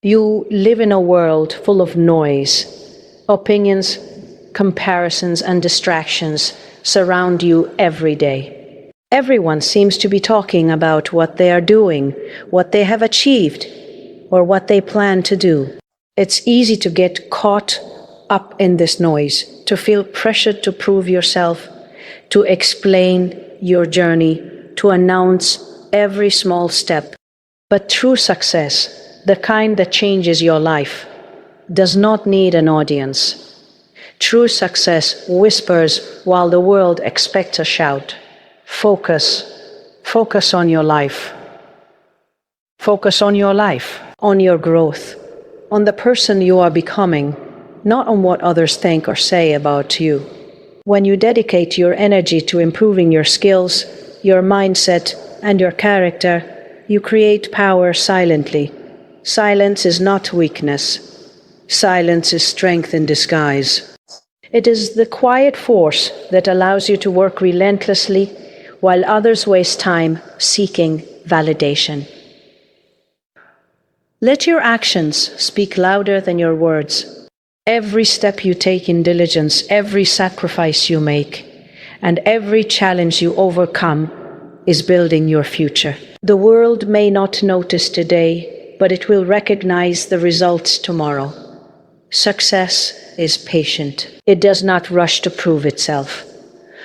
You live in a world full of noise. Opinions, comparisons, and distractions surround you every day. Everyone seems to be talking about what they are doing, what they have achieved, or what they plan to do. It's easy to get caught up in this noise, to feel pressured to prove yourself, to explain your journey, to announce every small step. But true success, the kind that changes your life, does not need an audience. True success whispers while the world expects a shout. Focus. Focus on your life. Focus on your life, on your growth, on the person you are becoming, not on what others think or say about you. When you dedicate your energy to improving your skills, your mindset, and your character, you create power silently. Silence is not weakness. Silence is strength in disguise. It is the quiet force that allows you to work relentlessly while others waste time seeking validation. Let your actions speak louder than your words. Every step you take in diligence, every sacrifice you make, and every challenge you overcome is building your future. The world may not notice today, but it will recognize the results tomorrow. Success is patient. It does not rush to prove itself.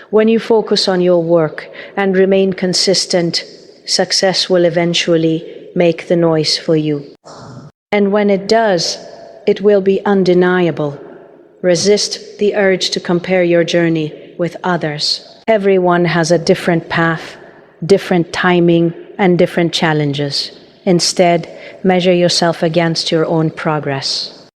When you focus on your work and remain consistent, success will eventually make the noise for you. And when it does, it will be undeniable. Resist the urge to compare your journey with others. Everyone has a different path, different timing, and different challenges. Instead, measure yourself against your own progress.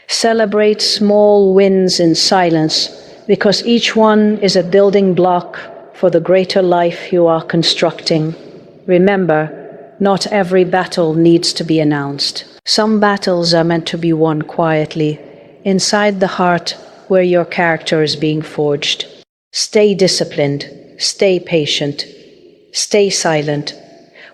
Celebrate small wins in silence, because each one is a building block for the greater life you are constructing. Remember, not every battle needs to be announced. Some battles are meant to be won quietly, inside the heart where your character is being forged. Stay disciplined, stay patient, stay silent.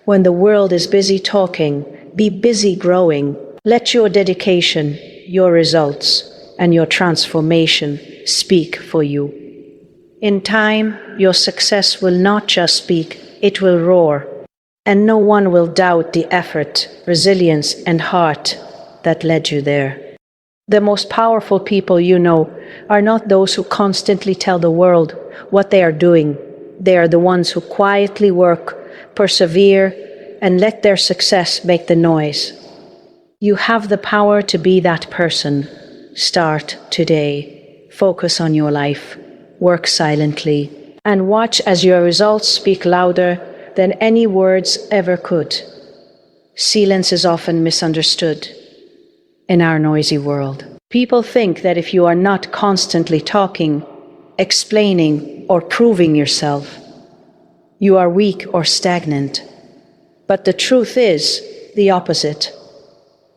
When the world is busy talking, be busy growing. Let your dedication, your results, and your transformation speak for you. In time, your success will not just speak, it will roar. And no one will doubt the effort, resilience, and heart that led you there. The most powerful people you know are not those who constantly tell the world what they are doing. They are the ones who quietly work, persevere, and let their success make the noise. You have the power to be that person. Start today. Focus on your life. Work silently. And watch as your results speak louder than any words ever could. Silence is often misunderstood in our noisy world. People think that if you are not constantly talking, explaining, or proving yourself, you are weak or stagnant. But the truth is the opposite.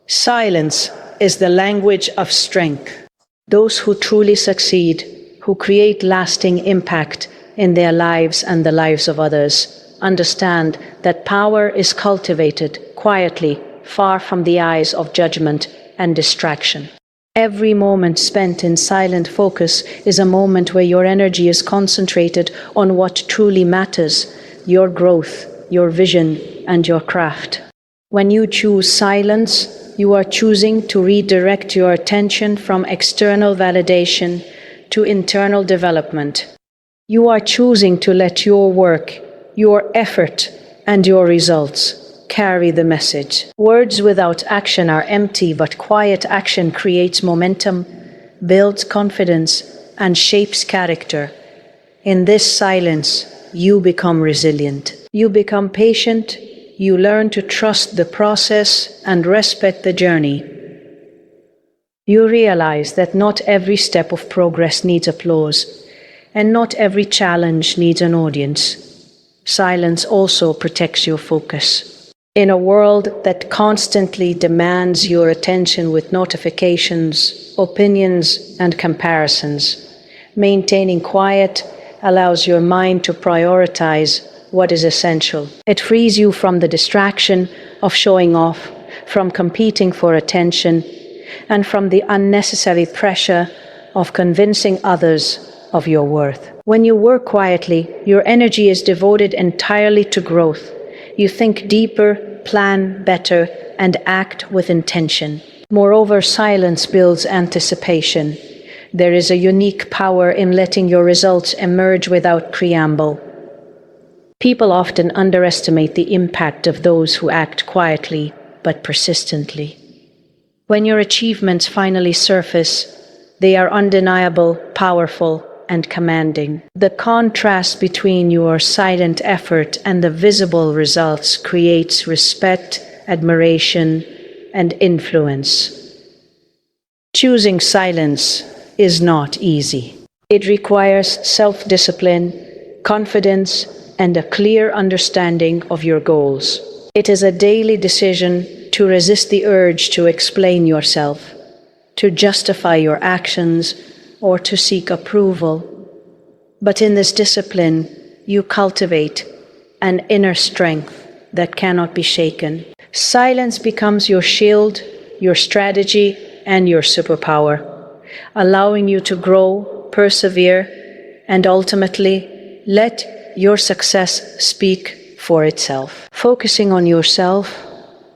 Silence is the language of strength. Those who truly succeed, who create lasting impact in their lives and the lives of others, understand that power is cultivated quietly, far from the eyes of judgment and distraction. Every moment spent in silent focus is a moment where your energy is concentrated on what truly matters, your growth, your vision, and your craft. When you choose silence, you are choosing to redirect your attention from external validation to internal development. You are choosing to let your work, your effort, and your results carry the message. Words without action are empty, but quiet action creates momentum, builds confidence, and shapes character. In this silence, you become resilient. You become patient. You learn to trust the process and respect the journey. You realize that not every step of progress needs applause, and not every challenge needs an audience. Silence also protects your focus. In a world that constantly demands your attention with notifications, opinions, and comparisons, maintaining quiet allows your mind to prioritize what is essential. It frees you from the distraction of showing off, from competing for attention, and from the unnecessary pressure of convincing others of your worth. When you work quietly, your energy is devoted entirely to growth. You think deeper, plan better, and act with intention. Moreover, silence builds anticipation. There is a unique power in letting your results emerge without preamble. People often underestimate the impact of those who act quietly but persistently. When your achievements finally surface, they are undeniable, powerful, and commanding. The contrast between your silent effort and the visible results creates respect, admiration, and influence. Choosing silence is not easy. It requires self-discipline, confidence, and a clear understanding of your goals. It is a daily decision to resist the urge to explain yourself, to justify your actions, or to seek approval. But in this discipline, you cultivate an inner strength that cannot be shaken. Silence becomes your shield, your strategy, and your superpower, allowing you to grow, persevere, and ultimately let your success speak for itself. Focusing on yourself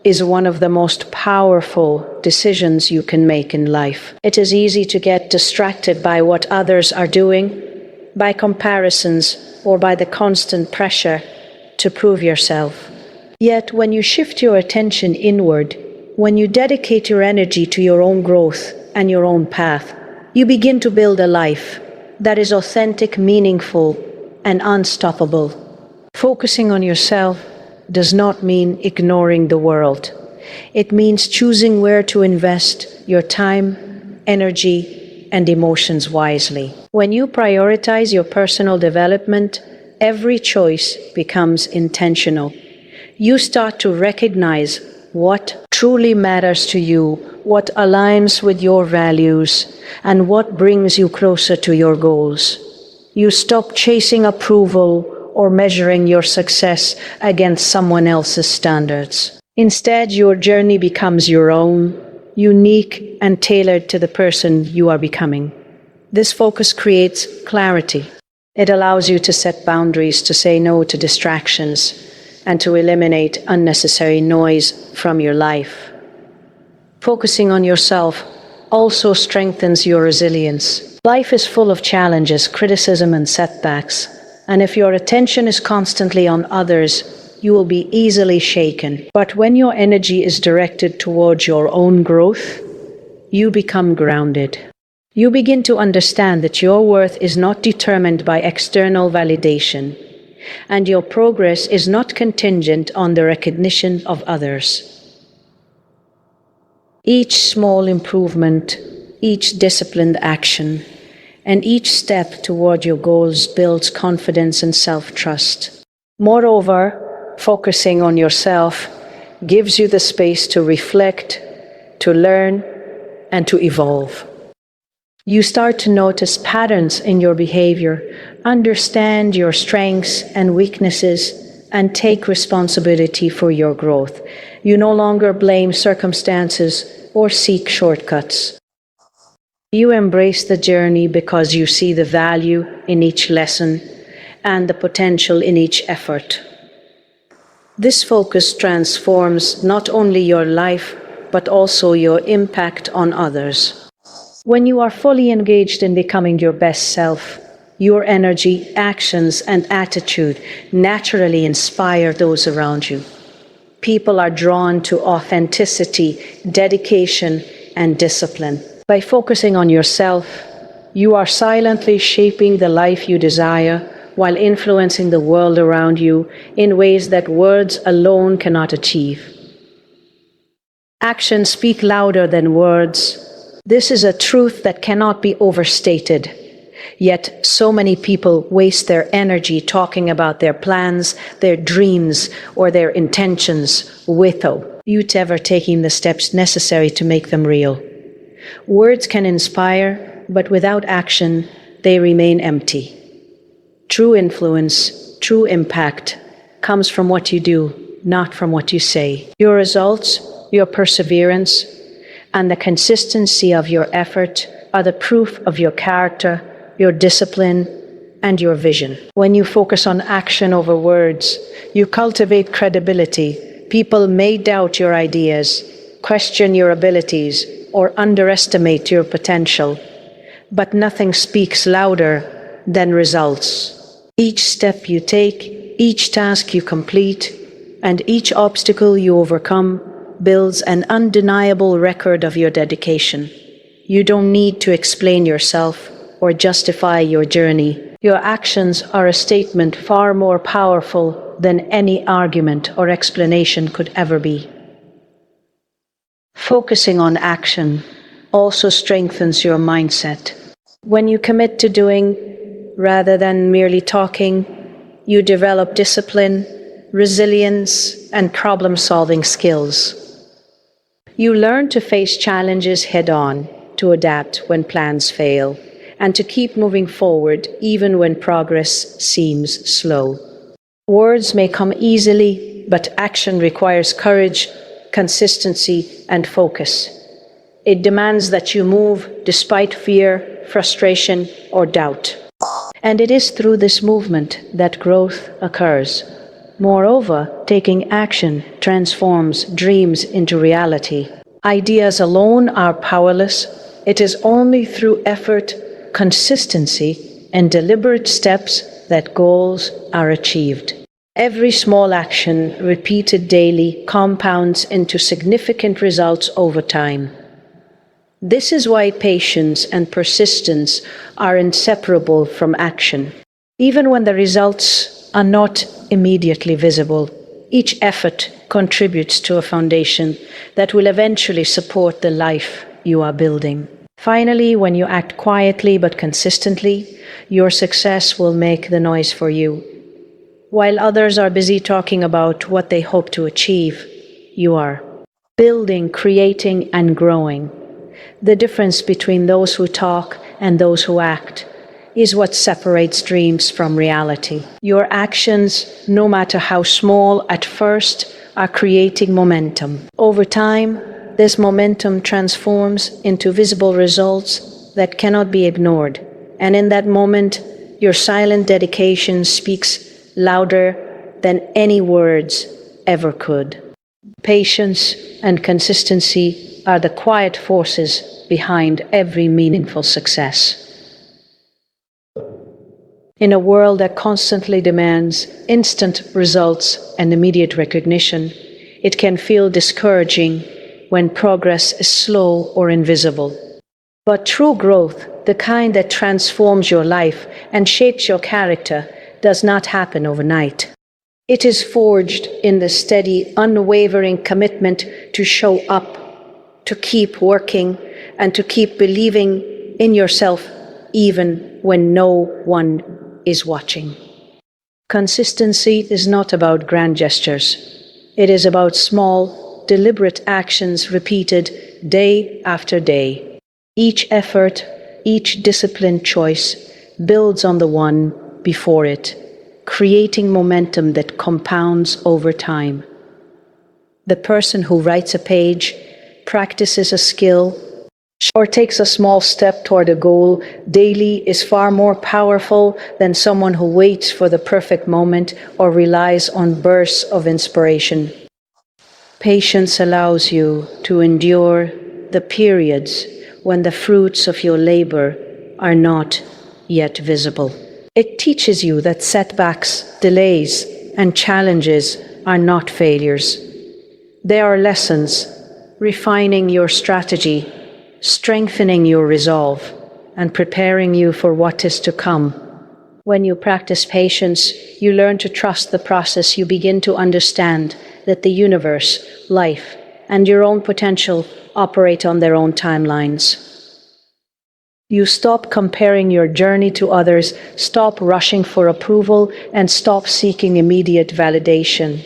is one of the most powerful decisions you can make in life. It is easy to get distracted by what others are doing, by comparisons, or by the constant pressure to prove yourself. Yet when you shift your attention inward, when you dedicate your energy to your own growth and your own path, you begin to build a life that is authentic, meaningful, and unstoppable. Focusing on yourself does not mean ignoring the world. It means choosing where to invest your time, energy, and emotions wisely. When you prioritize your personal development, every choice becomes intentional. You start to recognize what truly matters to you, what aligns with your values, and what brings you closer to your goals. You stop chasing approval or measuring your success against someone else's standards. Instead, your journey becomes your own, unique and tailored to the person you are becoming. This focus creates clarity. It allows you to set boundaries, to say no to distractions, and to eliminate unnecessary noise from your life. Focusing on yourself also strengthens your resilience. Life is full of challenges, criticism, and setbacks, and if your attention is constantly on others, you will be easily shaken. But when your energy is directed towards your own growth, you become grounded. You begin to understand that your worth is not determined by external validation, and your progress is not contingent on the recognition of others. Each small improvement, each disciplined action, and each step toward your goals builds confidence and self-trust. Moreover, focusing on yourself gives you the space to reflect, to learn, and to evolve. You start to notice patterns in your behavior, understand your strengths and weaknesses, and take responsibility for your growth. You no longer blame circumstances or seek shortcuts. You embrace the journey because you see the value in each lesson and the potential in each effort. This focus transforms not only your life, but also your impact on others. When you are fully engaged in becoming your best self, your energy, actions, and attitude naturally inspire those around you. People are drawn to authenticity, dedication, and discipline. By focusing on yourself, you are silently shaping the life you desire while influencing the world around you in ways that words alone cannot achieve. Actions speak louder than words. This is a truth that cannot be overstated. Yet so many people waste their energy talking about their plans, their dreams, or their intentions without ever taking the steps necessary to make them real. Words can inspire, but without action, they remain empty. True influence, true impact, comes from what you do, not from what you say. Your results, your perseverance, and the consistency of your effort are the proof of your character, your discipline, and your vision. When you focus on action over words, you cultivate credibility. People may doubt your ideas, question your abilities, or underestimate your potential, but nothing speaks louder than results. Each step you take, each task you complete, and each obstacle you overcome builds an undeniable record of your dedication. You don't need to explain yourself or justify your journey. Your actions are a statement far more powerful than any argument or explanation could ever be. Focusing on action also strengthens your mindset. When you commit to doing rather than merely talking, you develop discipline, resilience, and problem-solving skills. You learn to face challenges head-on, to adapt when plans fail, and to keep moving forward even when progress seems slow. Words may come easily, but action requires courage, consistency, and focus. It demands that you move despite fear, frustration, or doubt. And it is through this movement that growth occurs. Moreover, taking action transforms dreams into reality. Ideas alone are powerless. It is only through effort, consistency, and deliberate steps that goals are achieved. Every small action, repeated daily, compounds into significant results over time. This is why patience and persistence are inseparable from action. Even when the results are not immediately visible, each effort contributes to a foundation that will eventually support the life you are building. Finally, when you act quietly but consistently, your success will make the noise for you. While others are busy talking about what they hope to achieve, you are building, creating, and growing. The difference between those who talk and those who act is what separates dreams from reality. Your actions, no matter how small at first, are creating momentum. Over time, this momentum transforms into visible results that cannot be ignored. And in that moment, your silent dedication speaks louder than any words ever could. Patience and consistency are the quiet forces behind every meaningful success. In a world that constantly demands instant results and immediate recognition, it can feel discouraging when progress is slow or invisible. But true growth, the kind that transforms your life and shapes your character, does not happen overnight. It is forged in the steady, unwavering commitment to show up, to keep working, and to keep believing in yourself even when no one is watching. Consistency is not about grand gestures. It is about small, deliberate actions repeated day after day. Each effort, each disciplined choice builds on the one before it, creating momentum that compounds over time. The person who writes a page, practices a skill, or takes a small step toward a goal daily is far more powerful than someone who waits for the perfect moment or relies on bursts of inspiration. Patience allows you to endure the periods when the fruits of your labor are not yet visible. It teaches you that setbacks, delays, and challenges are not failures. They are lessons, refining your strategy, strengthening your resolve, and preparing you for what is to come. When you practice patience, you learn to trust the process. You begin to understand that the universe, life, and your own potential operate on their own timelines. You stop comparing your journey to others, stop rushing for approval, and stop seeking immediate validation.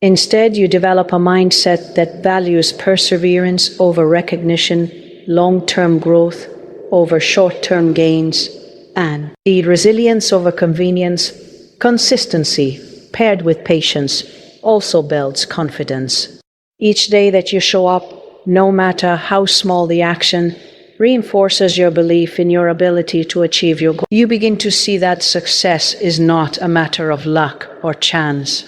Instead, you develop a mindset that values perseverance over recognition, long-term growth over short-term gains, and resilience over convenience. Consistency, paired with patience, also builds confidence. Each day that you show up, no matter how small the action, reinforces your belief in your ability to achieve your goal. You begin to see that success is not a matter of luck or chance,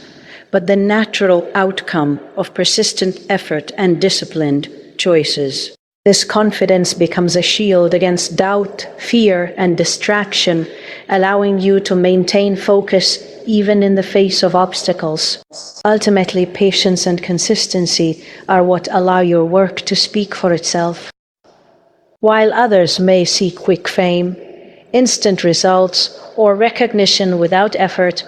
but the natural outcome of persistent effort and disciplined choices. This confidence becomes a shield against doubt, fear, and distraction, allowing you to maintain focus even in the face of obstacles. Ultimately, patience and consistency are what allow your work to speak for itself. While others may seek quick fame, instant results, or recognition without effort,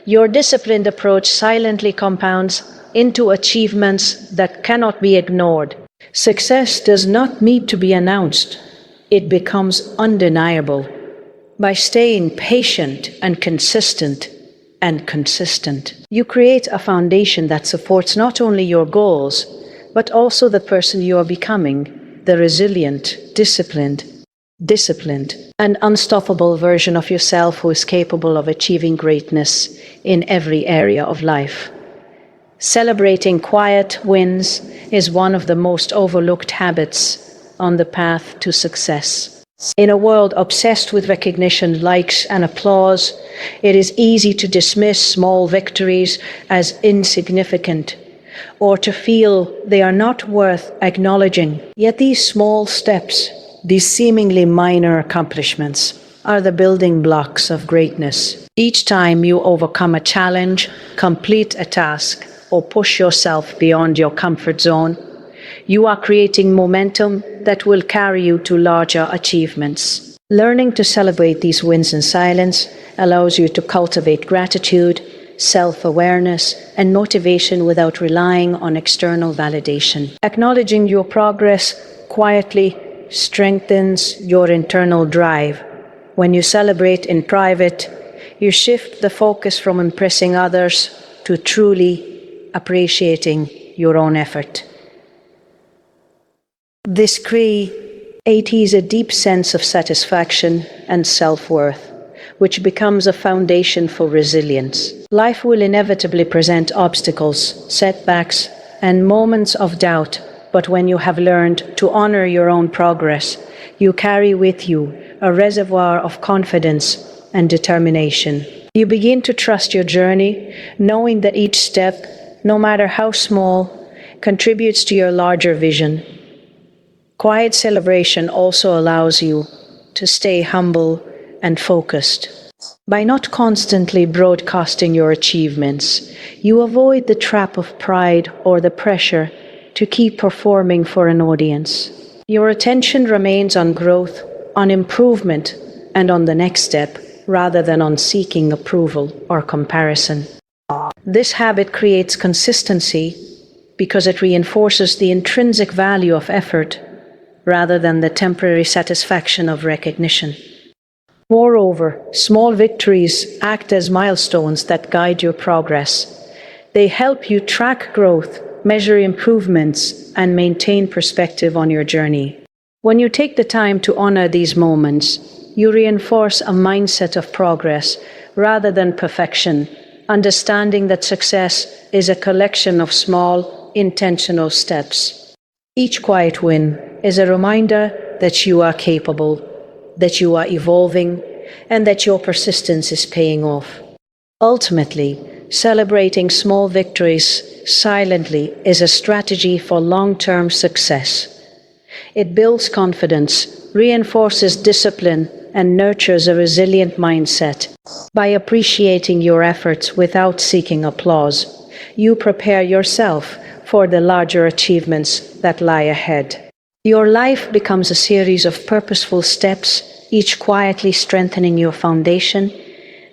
your disciplined approach silently compounds into achievements that cannot be ignored. Success does not need to be announced. It becomes undeniable by staying patient and consistent. You create a foundation that supports not only your goals, but also the person you are becoming, the resilient, disciplined, and unstoppable version of yourself who is capable of achieving greatness in every area of life. Celebrating quiet wins is one of the most overlooked habits on the path to success. In a world obsessed with recognition, likes, and applause, it is easy to dismiss small victories as insignificant or to feel they are not worth acknowledging. Yet these small steps, these seemingly minor accomplishments, are the building blocks of greatness. Each time you overcome a challenge, complete a task, or push yourself beyond your comfort zone, you are creating momentum that will carry you to larger achievements. Learning to celebrate these wins in silence allows you to cultivate gratitude, self-awareness, and motivation without relying on external validation. Acknowledging your progress quietly strengthens your internal drive. When you celebrate in private, you shift the focus from impressing others to truly appreciating your own effort. This creates a deep sense of satisfaction and self-worth, which becomes a foundation for resilience. Life will inevitably present obstacles, setbacks, and moments of doubt, but when you have learned to honor your own progress, you carry with you a reservoir of confidence and determination. You begin to trust your journey, knowing that each step, no matter how small, contributes to your larger vision. Quiet celebration also allows you to stay humble and focused. By not constantly broadcasting your achievements, you avoid the trap of pride or the pressure to keep performing for an audience. Your attention remains on growth, on improvement, and on the next step, rather than on seeking approval or comparison. This habit creates consistency because it reinforces the intrinsic value of effort rather than the temporary satisfaction of recognition. Moreover, small victories act as milestones that guide your progress. They help you track growth, measure improvements, and maintain perspective on your journey. When you take the time to honor these moments, you reinforce a mindset of progress rather than perfection, understanding that success is a collection of small, intentional steps. Each quiet win is a reminder that you are capable, that you are evolving, and that your persistence is paying off. Ultimately, celebrating small victories silently is a strategy for long-term success. It builds confidence, reinforces discipline, and nurtures a resilient mindset. By appreciating your efforts without seeking applause, you prepare yourself for the larger achievements that lie ahead. Your life becomes a series of purposeful steps, each quietly strengthening your foundation,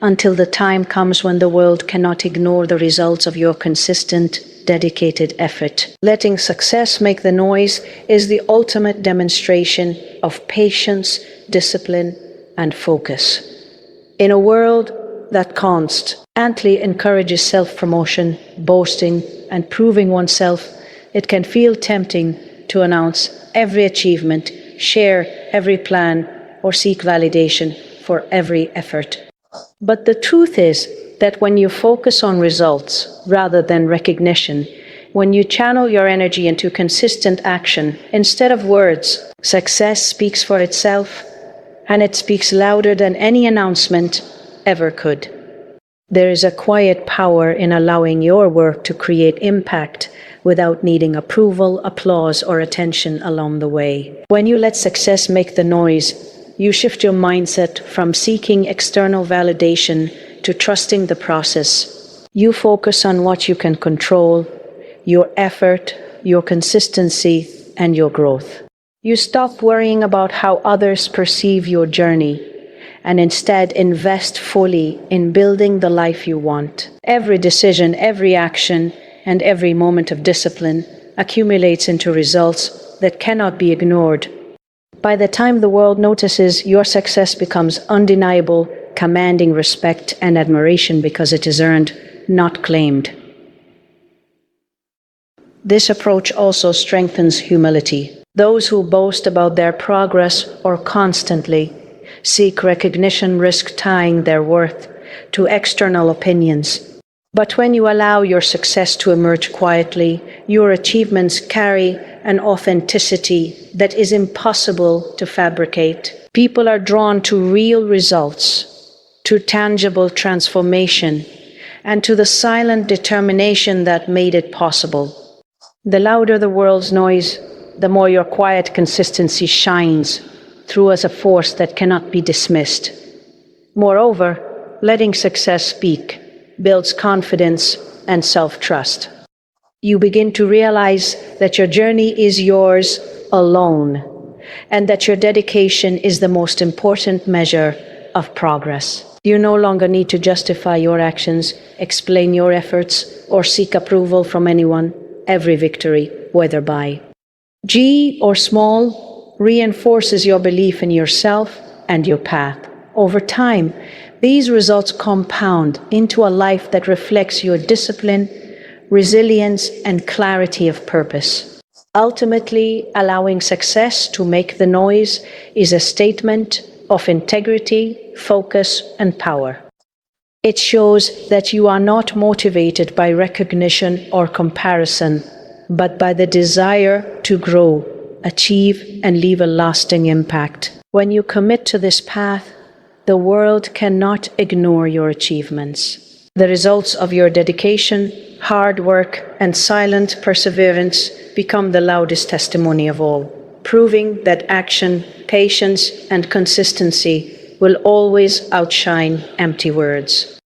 until the time comes when the world cannot ignore the results of your consistent, dedicated effort. Letting success make the noise is the ultimate demonstration of patience, discipline, and focus. In a world that constantly encourages self-promotion, boasting, and proving oneself, it can feel tempting to announce every achievement, share every plan, or seek validation for every effort. But the truth is that when you focus on results rather than recognition, When you channel your energy into consistent action instead of words, success speaks for itself, and it speaks louder than any announcement ever could. There is a quiet power in allowing your work to create impact without needing approval, applause, or attention along the way. When you let success make the noise, you shift your mindset from seeking external validation to trusting the process. You focus on what you can control, your effort, your consistency, and your growth. You stop worrying about how others perceive your journey and instead invest fully in building the life you want. Every decision, every action, and every moment of discipline accumulates into results that cannot be ignored. By the time the world notices, your success becomes undeniable, commanding respect and admiration because it is earned, not claimed. This approach also strengthens humility. Those who boast about their progress or constantly seek recognition risk tying their worth to external opinions. But when you allow your success to emerge quietly, your achievements carry an authenticity that is impossible to fabricate. People are drawn to real results, to tangible transformation, and to the silent determination that made it possible. The louder the world's noise, the more your quiet consistency shines through as a force that cannot be dismissed. Moreover, letting success speak builds confidence and self-trust. You begin to realize that your journey is yours alone, and that your dedication is the most important measure of progress. You no longer need to justify your actions, explain your efforts, or seek approval from anyone. Every victory, whether by G or small, reinforces your belief in yourself and your path. Over time, these results compound into a life that reflects your discipline, resilience, and clarity of purpose. Ultimately, allowing success to make the noise is a statement of integrity, focus, and power. It shows that you are not motivated by recognition or comparison, but by the desire to grow, achieve, and leave a lasting impact. When you commit to this path, the world cannot ignore your achievements. The results of your dedication, hard work, and silent perseverance become the loudest testimony of all, proving that action, patience, and consistency will always outshine empty words.